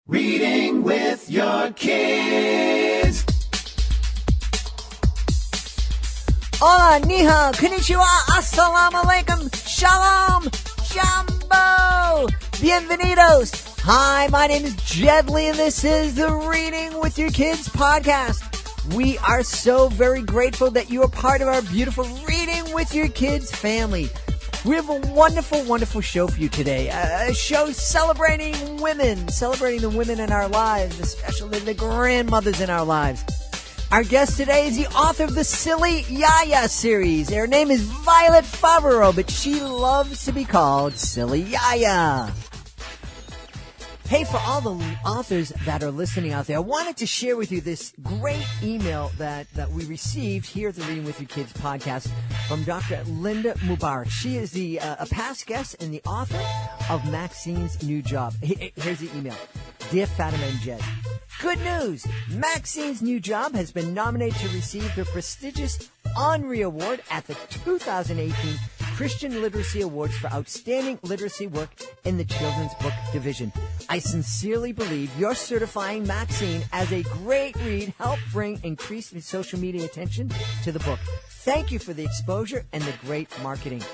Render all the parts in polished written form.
Reading with your kids. Hola, ni hao, konnichiwa, assalamu alaikum, shalom, jambo, bienvenidos. Hi, my name is Jedlie, and this is the Reading with Your Kids podcast. We are so very grateful that you are part of our beautiful Reading with Your Kids family. We have a wonderful, wonderful show for you today. A show celebrating women, celebrating the women in our lives, especially the grandmothers in our lives. Our guest today is the author of the Silly YaYa series. Her name is Violet Favero, but she loves to be called Silly YaYa. Hey, for all the authors that are listening out there, I wanted to share with you this great email that we received here at the Reading with Your Kids podcast from Dr. Linda Mubarak. She is a past guest and the author of Maxine's New Job. Here's the email. Dear Fatima and Jed, good news! Maxine's New Job has been nominated to receive the prestigious Henri Award at the 2018 Christian Literacy Awards for Outstanding Literacy Work in the Children's Book Division. I sincerely believe your certifying Maxine as a great read helped bring increased social media attention to the book. Thank you for the exposure and the great marketing.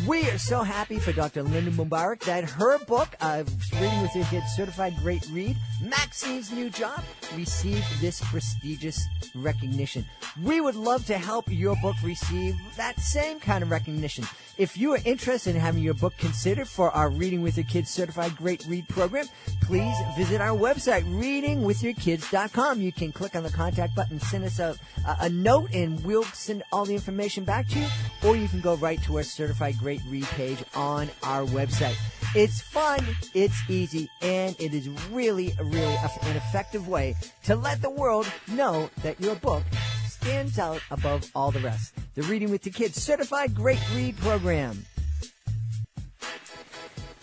We are so happy for Dr. Linda Mubarak that her book, Reading with Your Kids Certified Great Read, Maxine's New Job, received this prestigious recognition. We would love to help your book receive that same kind of recognition. If you are interested in having your book considered for our Reading with Your Kids Certified Great Read program, please visit our website, readingwithyourkids.com. You can click on the contact button, send us a note, and we'll send all the information back to you, or you can go right to our Certified Great Read page on our website. It's fun, it's easy, and it is really an effective way to let the world know that your book stands out above all the rest. The Reading with Your Kids Certified Great Read program.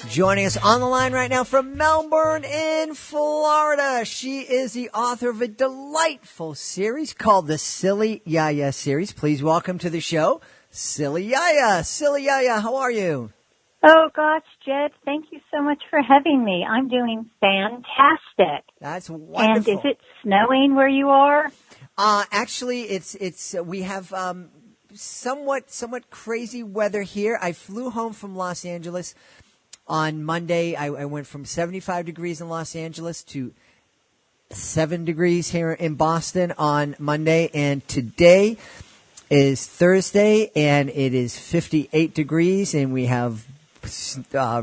Joining us on the line right now from Melbourne in Florida, she is the author of a delightful series called the Silly YaYa series. Please welcome to the show, Silly YaYa. Silly YaYa, how are you? Oh, gosh, Jed, thank you so much for having me. I'm doing fantastic. That's wonderful. And is it snowing where you are? Actually, we have somewhat crazy weather here. I flew home from Los Angeles on Monday. I went from 75 degrees in Los Angeles to 7 degrees here in Boston on Monday, and today is Thursday, and it is 58 degrees, and we have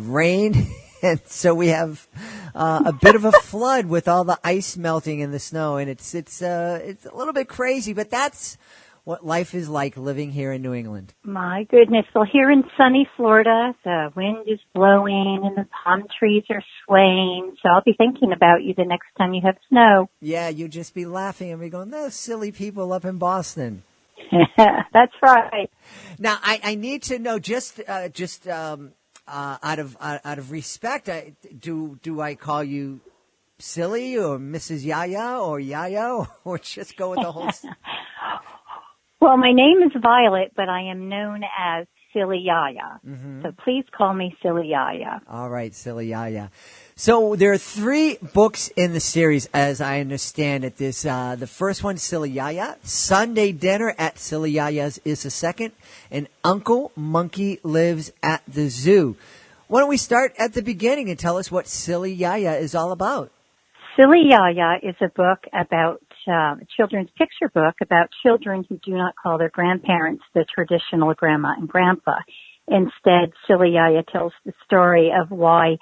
rain, and so we have a bit of a flood with all the ice melting and the snow, and it's a little bit crazy, but that's what life is like living here in New England. My goodness. Well, here in sunny Florida, the wind is blowing and the palm trees are swaying, so I'll be thinking about you the next time you have snow. Yeah, you'll just be laughing and be going, those silly people up in Boston. That's right. Now, I need to know out of respect, do I call you Silly or Mrs. YaYa or YaYa, or just go with the whole? Well, my name is Violet, but I am known as Silly YaYa. Mm-hmm. So please call me Silly YaYa. All right, Silly YaYa. So there are 3 books in the series, as I understand it. The first one, Silly YaYa. Sunday Dinner at Silly YaYa's is the second. And Uncle Monkey Lives at the Zoo. Why don't we start at the beginning and tell us what Silly YaYa is all about? Silly YaYa is a book about a children's picture book about children who do not call their grandparents the traditional grandma and grandpa. Instead, Silly YaYa tells the story of why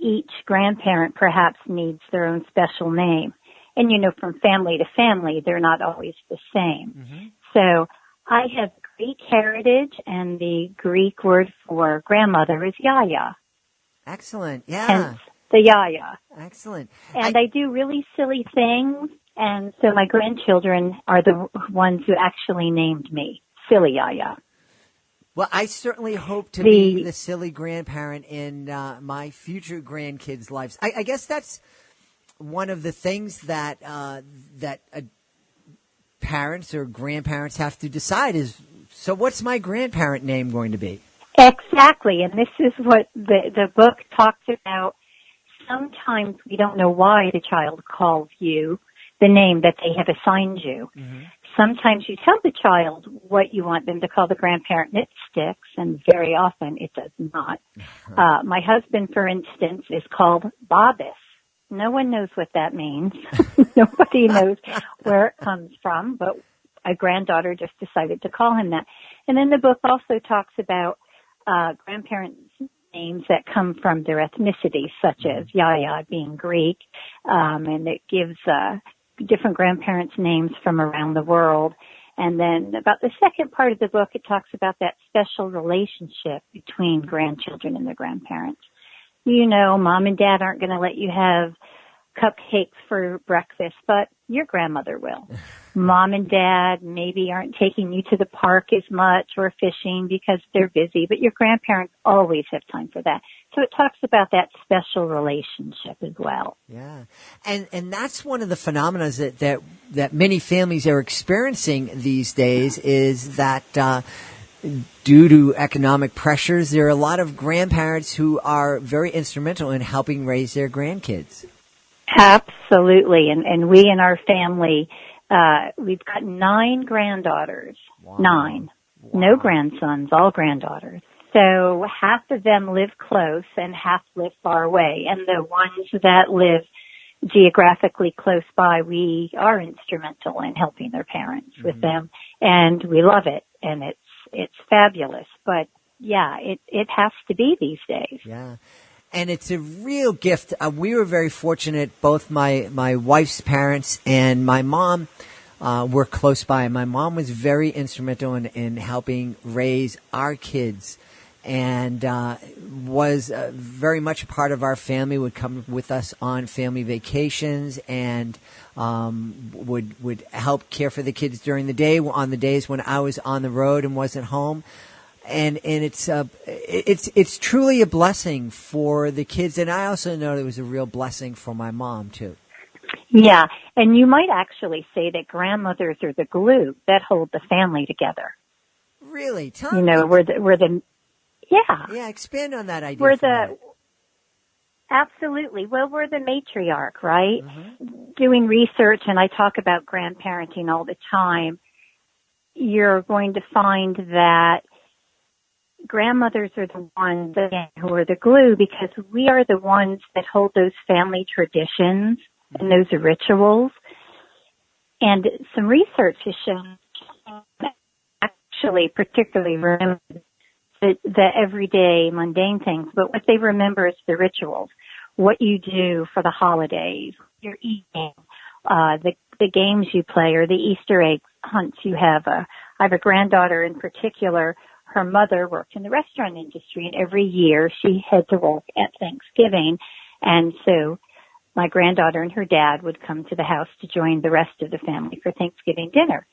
each grandparent perhaps needs their own special name. And, from family to family, they're not always the same. Mm-hmm. So I have Greek heritage, and the Greek word for grandmother is Yaya. Excellent. Yeah. Hence the Yaya. Excellent. And I do really silly things, and so my grandchildren are the ones who actually named me Silly YaYa. Well, I certainly hope to be the silly grandparent in my future grandkids' lives. I guess that's one of the things that parents or grandparents have to decide is, so what's my grandparent name going to be? Exactly, and this is what the book talks about sometimes we don't know why the child calls you the name that they have assigned you. Mm-hmm. Sometimes you tell the child what you want them to call the grandparent and it sticks, and very often it does not. My husband, for instance, is called Bobbis. No one knows what that means. Nobody knows where it comes from, but a granddaughter just decided to call him that. And then the book also talks about grandparents' names that come from their ethnicity, such as YaYa being Greek, and it gives different grandparents' names from around the world. And then about the second part of the book, it talks about that special relationship between grandchildren and their grandparents. You know, mom and dad aren't going to let you have cupcakes for breakfast, but your grandmother will. Mom and dad maybe aren't taking you to the park as much or fishing because they're busy, but your grandparents always have time for that. So it talks about that special relationship as well. Yeah. And that's one of the phenomena that many families are experiencing these days is that due to economic pressures, there are a lot of grandparents who are very instrumental in helping raise their grandkids. Absolutely. And we in our family, we've got 9 granddaughters. Wow. 9. Wow. No grandsons, all granddaughters. So half of them live close and half live far away. And the ones that live geographically close by, we are instrumental in helping their parents with them. And we love it. And it's fabulous. But yeah, it has to be these days. Yeah. And it's a real gift. We were very fortunate. Both my wife's parents and my mom were close by. My mom was very instrumental in helping raise our kids, and was very much a part of our family. Would come with us on family vacations, and would help care for the kids during the day on the days when I was on the road and wasn't home. And it's truly a blessing for the kids, and I also know it was a real blessing for my mom too. Yeah, and you might actually say that grandmothers are the glue that hold the family together. Really? You know, we're the yeah. Expand on that idea. Absolutely. Well, we're the matriarch, right? Mm-hmm. Doing research, and I talk about grandparenting all the time. You're going to find that grandmothers are the ones, again, who are the glue, because we are the ones that hold those family traditions and those rituals. And some research has shown actually particularly remember the everyday mundane things, but what they remember is the rituals, what you do for the holidays, your eating, the games you play, or the Easter egg hunts you have. I have a granddaughter in particular. Her mother worked in the restaurant industry, and every year she had to work at Thanksgiving. And so my granddaughter and her dad would come to the house to join the rest of the family for Thanksgiving dinner.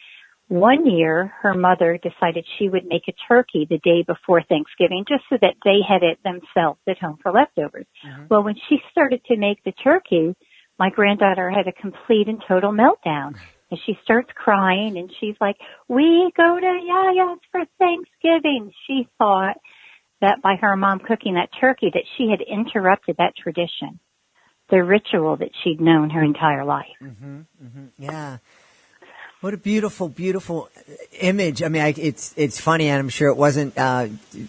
One year, her mother decided she would make a turkey the day before Thanksgiving just so that they had it themselves at home for leftovers. Mm-hmm. Well, when she started to make the turkey, my granddaughter had a complete and total meltdown. And she starts crying, and she's like, "We go to YaYa's for Thanksgiving." She thought that by her mom cooking that turkey that she had interrupted that tradition, the ritual that she'd known her entire life. Mm-hmm, mm-hmm. Yeah. What a beautiful, beautiful image. I mean, it's funny, and I'm sure it wasn't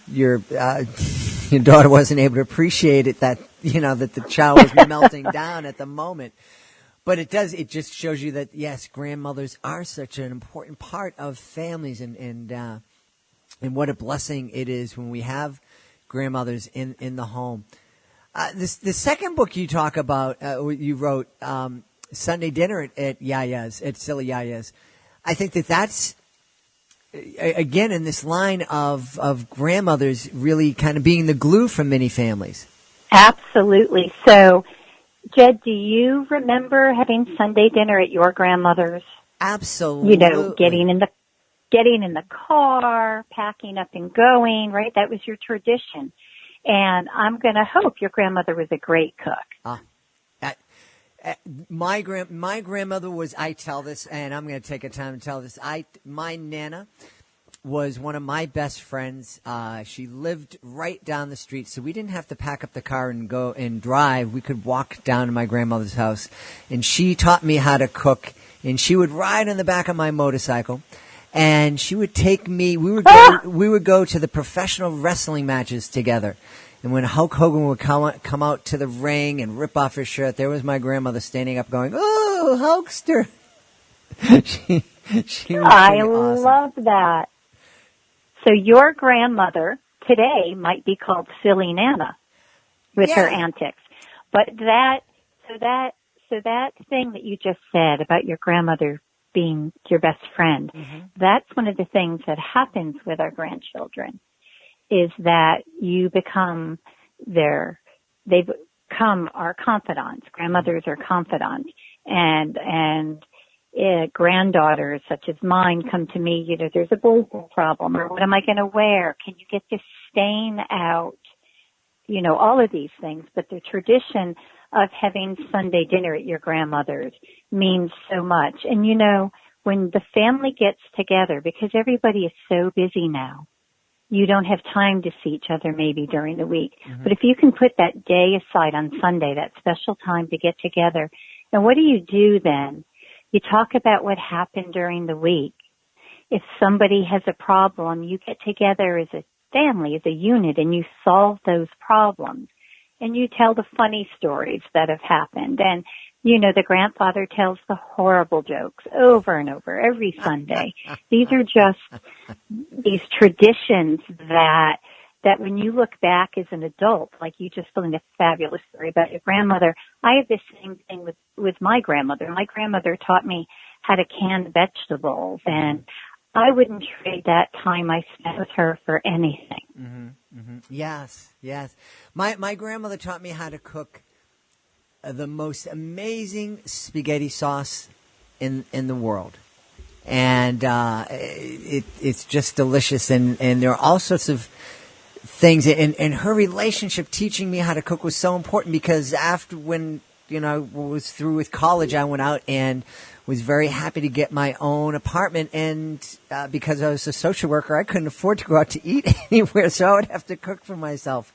your daughter wasn't able to appreciate it that that the child was melting down at the moment. But it just shows you that, yes, grandmothers are such an important part of families, and what a blessing it is when we have grandmothers in the home. The second book you talk about, you wrote, Sunday Dinner at YaYa's, at Silly YaYa's. I think that's, again, in this line of grandmothers really kind of being the glue for many families. Absolutely. So, Jed, do you remember having Sunday dinner at your grandmother's? Absolutely. Getting in the car, packing up and going, right? That was your tradition. And I'm going to hope your grandmother was a great cook. My grandmother was, I tell this, and I'm going to take a time to tell this, my Nana was one of my best friends. She lived right down the street, so we didn't have to pack up the car and go and drive. We could walk down to my grandmother's house, and she taught me how to cook, and she would ride on the back of my motorcycle, and she would take me. We would go to the professional wrestling matches together. And when Hulk Hogan would come out to the ring and rip off his shirt, there was my grandmother standing up going, "Oh, Hulkster." she was I awesome. love that. So your grandmother today might be called Silly Nana with her antics. But that thing that you just said about your grandmother being your best friend, that's one of the things that happens with our grandchildren, is that you become they become our confidants. Grandmothers are confidants, and granddaughters such as mine come to me, there's a boyfriend problem, or what am I going to wear? Can you get this stain out? All of these things. But the tradition of having Sunday dinner at your grandmother's means so much. And when the family gets together, because everybody is so busy now, you don't have time to see each other maybe during the week. But if you can put that day aside on Sunday, that special time to get together, and what do you do then? You talk about what happened during the week. If somebody has a problem, you get together as a family, as a unit, and you solve those problems. And you tell the funny stories that have happened. And, the grandfather tells the horrible jokes over and over every Sunday. These are just these traditions that when you look back as an adult, like you just told me a fabulous story about your grandmother. I have the same thing with my grandmother. My grandmother taught me how to can vegetables, and I wouldn't trade that time I spent with her for anything. Yes. My grandmother taught me how to cook the most amazing spaghetti sauce in the world. And it's just delicious, and there are all sorts of things, and her relationship teaching me how to cook was so important, because after when I was through with college, I went out and was very happy to get my own apartment, and because I was a social worker, I couldn't afford to go out to eat anywhere, so I would have to cook for myself.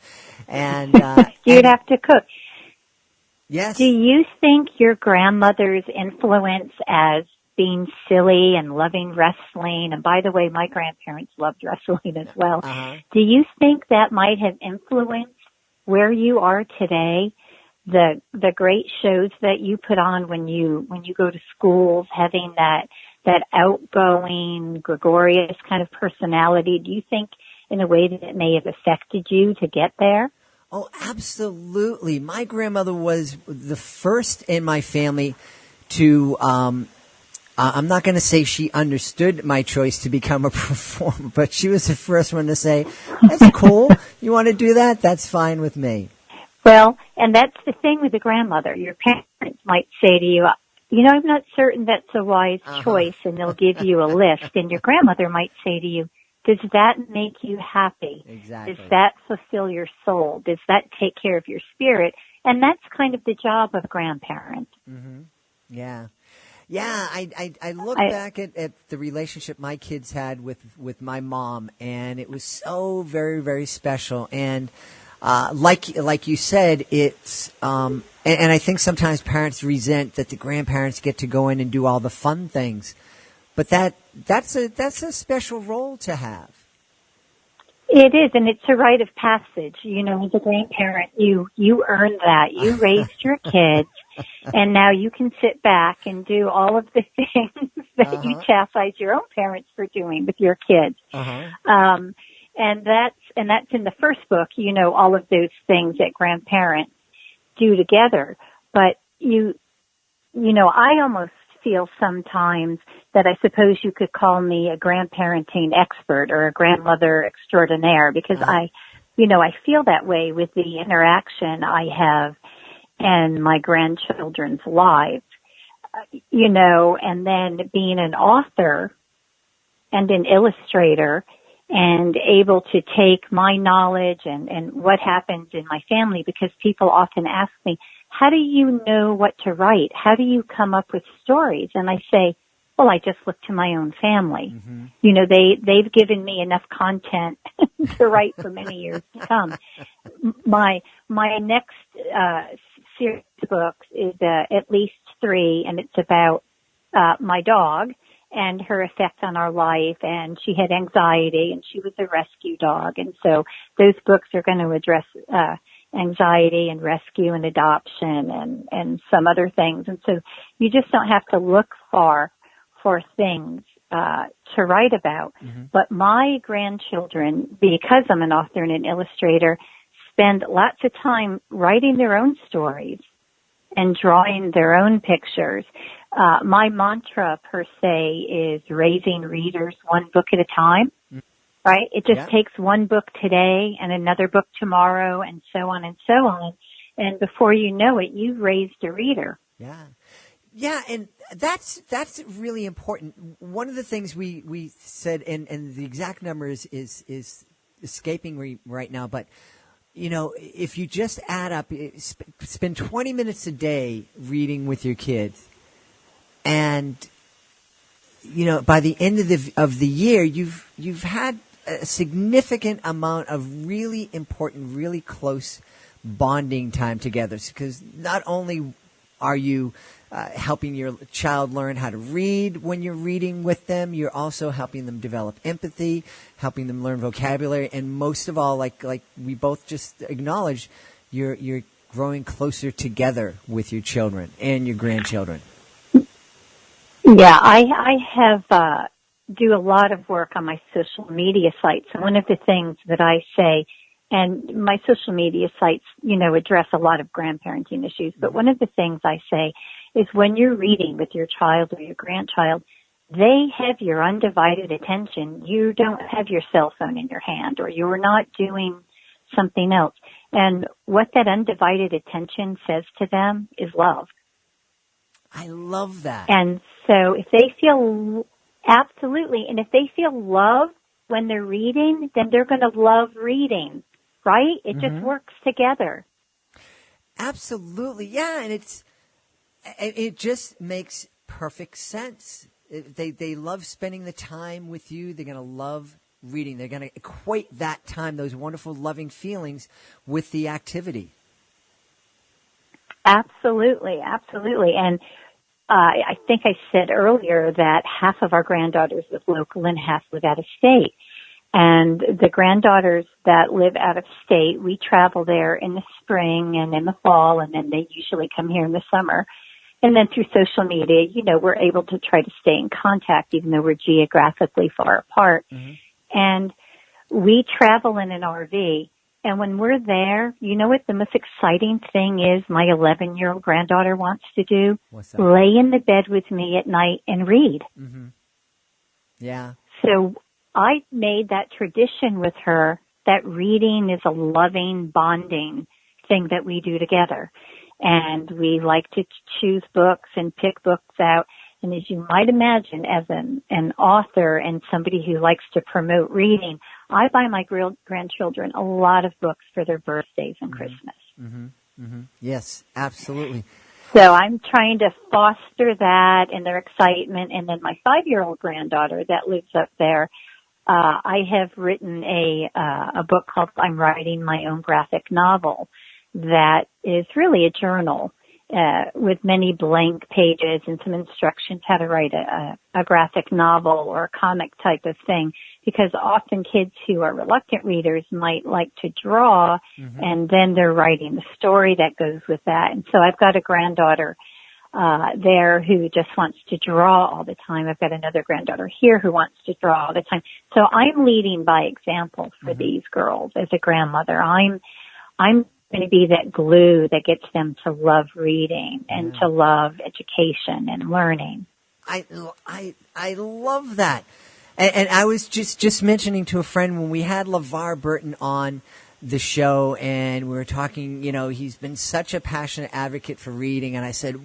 And you'd have to cook. Yes. Do you think your grandmother's influence as being silly and loving wrestling, and by the way, my grandparents loved wrestling as well, do you think that might have influenced where you are today? The great shows that you put on when you go to schools, having that outgoing, gregarious kind of personality, do you think in a way that it may have affected you to get there? Oh, absolutely. My grandmother was the first in my family to, I'm not going to say she understood my choice to become a performer, but she was the first one to say, "That's cool. You want to do that? That's fine with me." Well, and that's the thing with a grandmother. Your parents might say to you, "I'm not certain that's a wise choice," and they'll give you a list. And your grandmother might say to you, "Does that make you happy? Exactly. Does that fulfill your soul? Does that take care of your spirit?" And that's kind of the job of grandparents. Yeah. I look back at the relationship my kids had with my mom, and it was so very, very special. And like you said, it's and I think sometimes parents resent that the grandparents get to go in and do all the fun things, but that's a special role to have. It is, and it's a rite of passage. As a grandparent, you earned that. You raised your kids, and now you can sit back and do all of the things that you chastise your own parents for doing with your kids. And that's in the first book, all of those things that grandparents do together. But I almost feel sometimes that I suppose you could call me a grandparenting expert or a grandmother extraordinaire, because I feel that way with the interaction I have in my grandchildren's lives, and then being an author and an illustrator and able to take my knowledge and what happens in my family, because people often ask me, "How do you know what to write? How do you come up with stories?" And I say, Well, I just look to my own family. You know, they've given me enough content to write for many years to come. My next series of books is at least 3, and it's about my dog and her effect on our life. And she had anxiety, and she was a rescue dog. And so those books are going to address anxiety and rescue and adoption and some other things. And so you just don't have to look far for things to write about. But my grandchildren, because I'm an author and an illustrator, spend lots of time writing their own stories and drawing their own pictures. My mantra, per se, is raising readers one book at a time, right? It just takes one book today and another book tomorrow and so on and so on. And before you know it, you've raised a reader. Yeah, and that's really important. One of the things we said, and the exact number is escaping me right now, but you know, if you just add up, spend 20 minutes a day reading with your kids, and you know, by the end of the year, you've had a significant amount of really important, really close bonding time together. Because not only are you helping your child learn how to read when you're reading with them, you're also helping them develop empathy, helping them learn vocabulary, and most of all, like we both just acknowledged, you're growing closer together with your children and your grandchildren. Yeah, I have do a lot of work on my social media sites. And one of the things that I say, and my social media sites, you know, address a lot of grandparenting issues, but one of the things I say is when you're reading with your child or your grandchild, they have your undivided attention. You don't have your cell phone in your hand, or you're not doing something else. And what that undivided attention says to them is love. I love that. And so if they feel, absolutely, and if they feel love when they're reading, then they're going to love reading, right? It just works together. Absolutely. Yeah, and it just makes perfect sense. They love spending the time with you. They're going to love reading. They're going to equate that time, those wonderful, loving feelings, with the activity. Absolutely, absolutely. And I think I said earlier that half of our granddaughters live local and half live out of state. And the granddaughters that live out of state, we travel there in the spring and in the fall, and then they usually come here in the summer. And then through social media, you know, we're able to try to stay in contact even though we're geographically far apart. And we travel in an RV. And when we're there, you know what the most exciting thing is my 11-year-old granddaughter wants to do? What's that? Lay in the bed with me at night and read. Yeah. So I made that tradition with her that reading is a loving, bonding thing that we do together. And we like to choose books and pick books out. And as you might imagine, as an author and somebody who likes to promote reading, I buy my grandchildren a lot of books for their birthdays and Christmas. Yes, absolutely. So I'm trying to foster that and their excitement. And then my 5-year-old granddaughter that lives up there, I have written a book called I'm Writing My Own Graphic Novel that is really a journal with many blank pages and some instructions how to write a graphic novel or a comic type of thing, because often kids who are reluctant readers might like to draw, and then they're writing the story that goes with that. And so I've got a granddaughter there who just wants to draw all the time. I've got another granddaughter here who wants to draw all the time. So I'm leading by example for these girls as a grandmother. I'm going to be that glue that gets them to love reading and to love education and learning. I love that. And I was just mentioning to a friend when we had LeVar Burton on the show and we were talking, you know, he's been such a passionate advocate for reading. And I said,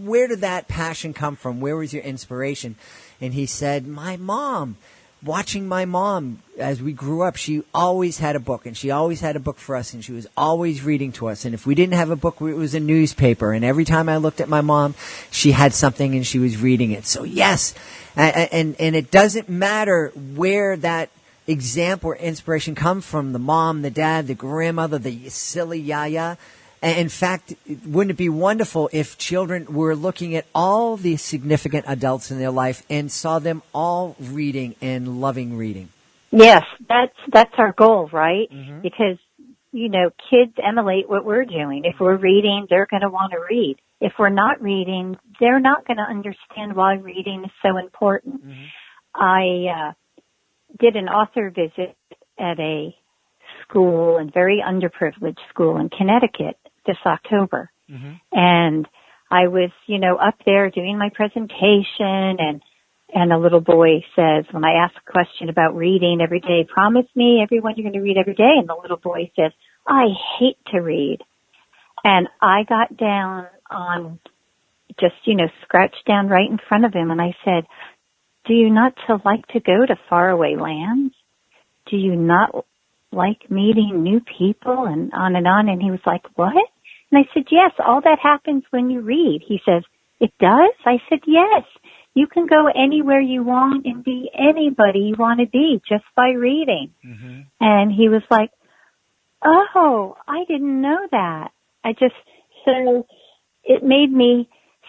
where did that passion come from? Where was your inspiration? And he said, my mom watching my mom as we grew up, she always had a book, and she always had a book for us, and she was always reading to us. And if we didn't have a book, it was a newspaper. And every time I looked at my mom, she had something and she was reading it. So yes, and it doesn't matter where that example or inspiration comes from, the mom, the dad, the grandmother, the silly yaya. In fact, wouldn't it be wonderful if children were looking at all the significant adults in their life and saw them all reading and loving reading? Yes, that's our goal, right? Mm-hmm. Because, kids emulate what we're doing. If we're reading, they're going to want to read. If we're not reading, they're not going to understand why reading is so important. Mm-hmm. I did an author visit at a school, a very underprivileged school in Connecticut this October. Mm-hmm. And I was, up there doing my presentation, and a little boy says, when I ask a question about reading every day, promise me everyone you're going to read every day. And the little boy says, I hate to read. And I got down on just, scratched down right in front of him. And I said, do you not like to go to faraway lands? Do you not like meeting new people? And on and on. And he was like, what? And I said, yes, all that happens when you read. He says, it does? I said, yes. You can go anywhere you want and be anybody you want to be just by reading. Mm-hmm. And he was like, oh, I didn't know that. So it made me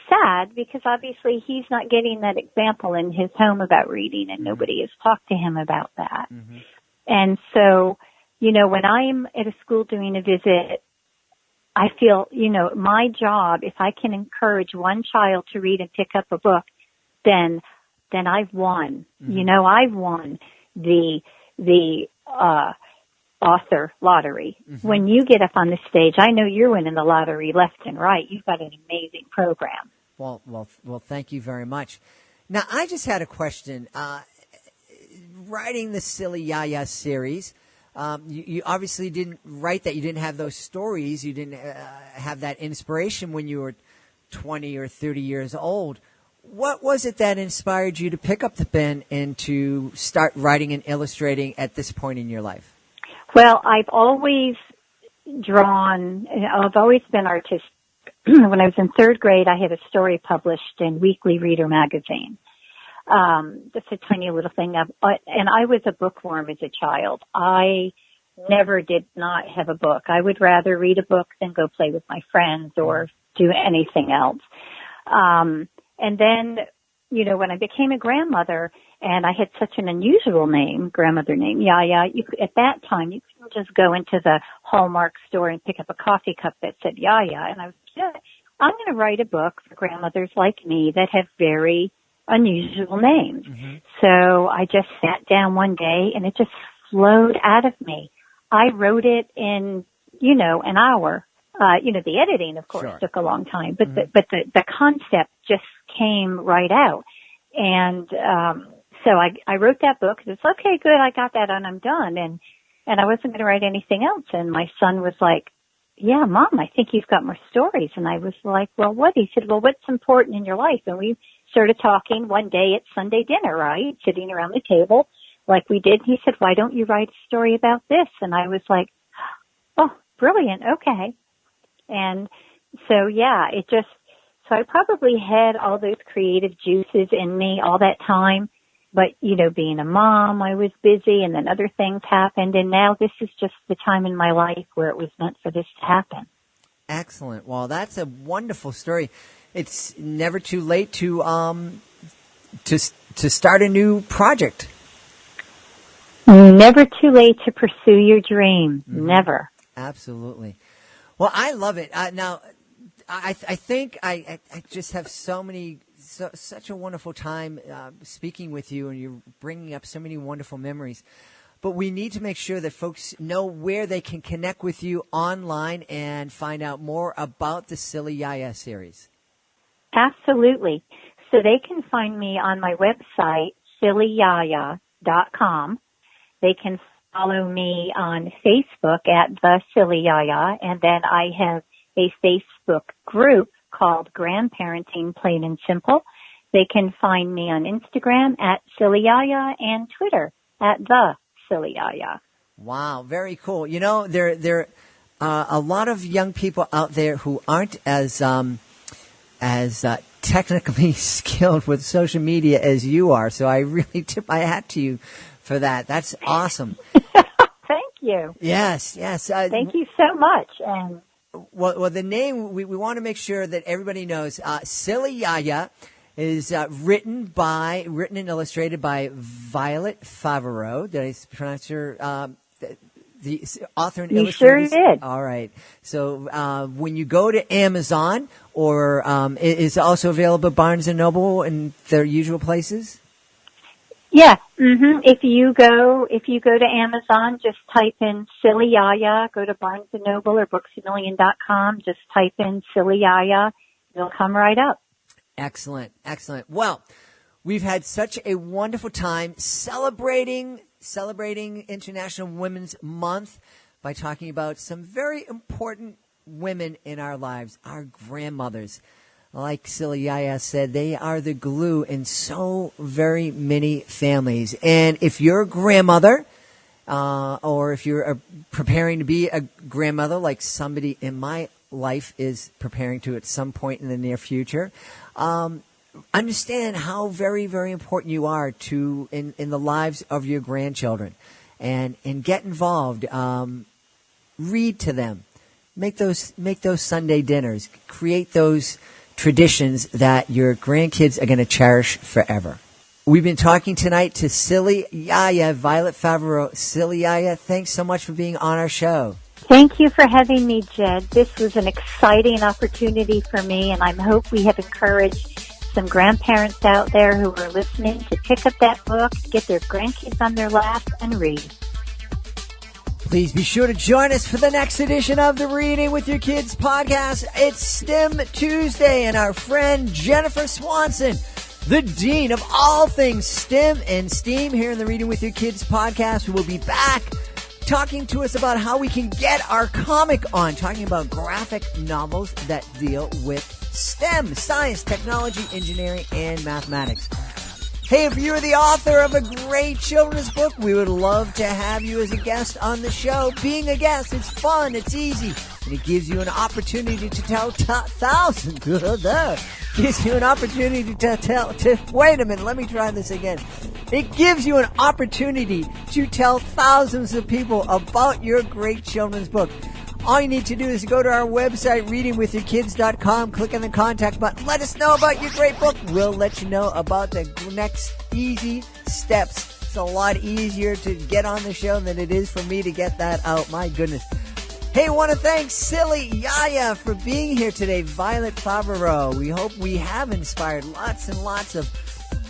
sad because obviously he's not getting that example in his home about reading, and nobody has talked to him about that. Mm-hmm. And so, when I'm at a school doing a visit, I feel, my job, if I can encourage one child to read and pick up a book, then I've won. Mm-hmm. I've won the author lottery. Mm-hmm. When you get up on the stage, I know you're winning the lottery left and right. You've got an amazing program. Well, thank you very much. Now, I just had a question. Writing the Silly YaYa series, you obviously didn't write that. You didn't have those stories. You didn't have that inspiration when you were 20 or 30 years old. What was it that inspired you to pick up the pen and to start writing and illustrating at this point in your life? Well, I've always I've always been artistic. When I was in third grade, I had a story published in Weekly Reader magazine. Just a tiny little thing. And I was a bookworm as a child. I never did not have a book. I would rather read a book than go play with my friends or do anything else. And then, when I became a grandmother and I had such an unusual name, grandmother name, YaYa, at that time, you couldn't just go into the Hallmark store and pick up a coffee cup that said YaYa. And I was, I'm going to write a book for grandmothers like me that have very unusual names. Mm-hmm. So I just sat down one day and it just flowed out of me. I wrote it in, an hour. The editing, of course, took a long time, but the concept just came right out. And, so I wrote that book. It's okay, good. I got that and I'm done. And I wasn't going to write anything else. And my son was like, yeah, Mom, I think you've got more stories. And I was like, well, what? He said, well, what's important in your life? And we started talking one day at Sunday dinner, right? Sitting around the table like we did. He said, why don't you write a story about this? And I was like, oh, brilliant. Okay. And so, yeah, so I probably had all those creative juices in me all that time. But, being a mom, I was busy and then other things happened. And now this is just the time in my life where it was meant for this to happen. Excellent. Well, that's a wonderful story. It's never too late to start a new project. Never too late to pursue your dream. Mm-hmm. Never. Absolutely. Well, I love it. Now, I think I just have such a wonderful time speaking with you, and you're bringing up so many wonderful memories. But we need to make sure that folks know where they can connect with you online and find out more about the Silly YaYa series. Absolutely. So they can find me on my website, SillyYaYa.com. They can follow me on Facebook at The Silly YaYa, and then I have a Facebook group called Grandparenting Plain and Simple. they can find me on Instagram at Silly YaYa and Twitter at the Silly YaYa. Wow, very cool. You know, there are a lot of young people out there who aren't as technically skilled with social media as you are. So I really tip my hat to you for that. That's awesome. Thank you. Yes. Thank you so much. And well, the name we want to make sure that everybody knows. Silly YaYa is written and illustrated by Violet Favero. Did I pronounce your the author and illustrator? You sure did. All right. So when you go to Amazon, or it is also available at Barnes and Noble and their usual places. Yeah. Mm-hmm. If you go to Amazon, just type in Silly YaYa. Go to Barnes and Noble or BooksAMillion.com. Just type in Silly YaYa. It'll come right up. Excellent. Well, we've had such a wonderful time celebrating International Women's Month by talking about some very important women in our lives, our grandmothers. Like Silly YaYa said, they are the glue in so very many families. And if you're a grandmother, or if you're preparing to be a grandmother, like somebody in my life is preparing to at some point in the near future, understand how very, very important you are in the lives of your grandchildren, and get involved. Read to them, make those Sunday dinners, create those traditions that your grandkids are going to cherish forever. We've been talking tonight to Silly YaYa, Violet Favero. Silly YaYa, thanks so much for being on our show. Thank you for having me, Jed. This was an exciting opportunity for me, and I hope we have encouraged some grandparents out there who are listening to pick up that book, get their grandkids on their lap, and read. Please be sure to join us for the next edition of the Reading with Your Kids podcast. It's STEM Tuesday, and our friend Jennifer Swanson, the dean of all things STEM and STEAM here in the Reading with Your Kids podcast, will be back talking to us about how we can get our comic on, talking about graphic novels that deal with STEM, science, technology, engineering, and mathematics. Hey, if you're the author of a great children's book, we would love to have you as a guest on the show. Being a guest, it's fun, it's easy, and it gives you an opportunity to tell thousands. Gives you an opportunity wait a minute, let me try this again. It gives you an opportunity to tell thousands of people about your great children's book. All you need to do is go to our website, readingwithyourkids.com, click on the contact button. Let us know about your great book. We'll let you know about the next easy steps. It's a lot easier to get on the show than it is for me to get that out. My goodness. Hey, I want to thank Silly YaYa for being here today. Violet Favero. We hope we have inspired lots and lots of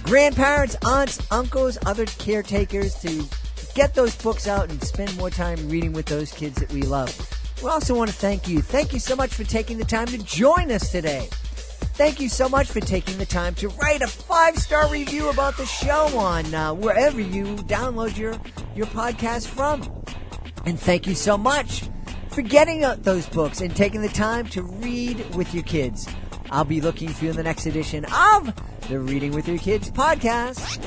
grandparents, aunts, uncles, other caretakers to get those books out and spend more time reading with those kids that we love. We also want to thank you. Thank you so much for taking the time to join us today. Thank you so much for taking the time to write a 5-star review about the show on wherever you download your podcast from. And thank you so much for getting those books and taking the time to read with your kids. I'll be looking for you in the next edition of the Reading with Your Kids podcast.